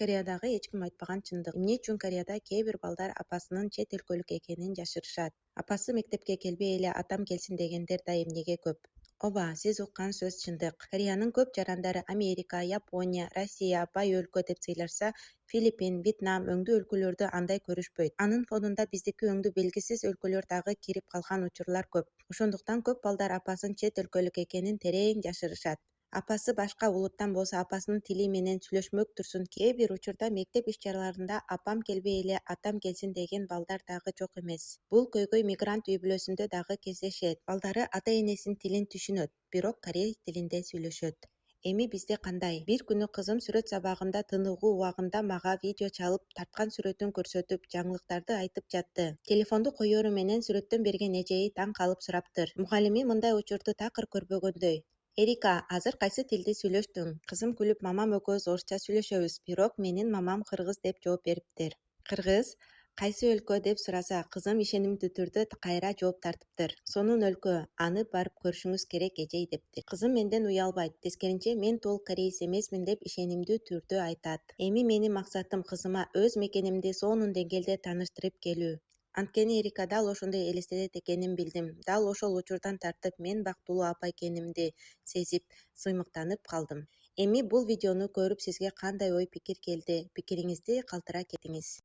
Кореядагы эч ким айтпаган чындык. Эмне үчүн Кореяда кээ бир балдар апасынын чет өлкөлүк экенин жашырышат? Апасы мектепке келбей эле атам келсин дегендер да эмнеге көп? Ооба, сиз уккан сөз чындык. Кореянын көп жарандары Америка, Япония, Россия, бай өлкө деп сыйлашса, Филиппин, Вьетнам өңдүү өлкөлөрдү андай көрүшпөйт. Анын фонунда биздики өңдүү белгисиз өлкөлөр дагы кирип калган учурлар көп. Ошондуктан көп балдар апасын чет өлкөлүк экенин терең жашырышат. Апасы башка улуттан болсо апасынын тили менен сүйлөшмөк турсун. Кээ бир учурда мектеп иш-чараларында апам келбей эле атам келсин деген балдар дагы жок эмес. Бул көйгөй мигрант үй-бүлөсүндө дагы кездешет. Балдары ата-энесинин тилин түшүнөт, бирок корей тилинде сүйлөшөт. Эми бизде кандай? Бир күнү кызым сүрөт сабагында тыныгуу убагында мага видео чалып, тарткан сүрөтүн көрсөтүп, жаңылыктарды айтып жатты. Телефонду коеру менен сүрөттөн берген эжеи таң калып сураптыр. Мугалими мындай учурду такыр көрбөгөндөй. Эрика, азыр кайсы тилди сүйлөштүң? Кызым күлүп, мамам экөөбүз орусча сүйлөшөбүз, бирок менин мамам кыргыз деп жооп бериптир. Кыргыз? Кайсы өлкө деп сураса, кызым ишенимдүү түрдө кайра жооп тартыптыр. Сонун өлкө, аны барып көрүшүңүз керек эжей дептир. Кызым менден уялбайт, тескеринче мен толук кореец эмесмин деп ишенимдүү түрдө айтат. Эми менин максатым кызыма өз мекенимди сонун деңгээлде тааныштырып келүү. Анткени Эрика дал ошондой элестетет экенин билдим. Дал ошол учурдан тартып мен бактылуу апа экенимди сезип, сыймыктанып калдым. Эми бул видеону көрүп сизге кандай ой-пикир келди? Пикириңизди калтыра кетиңиз.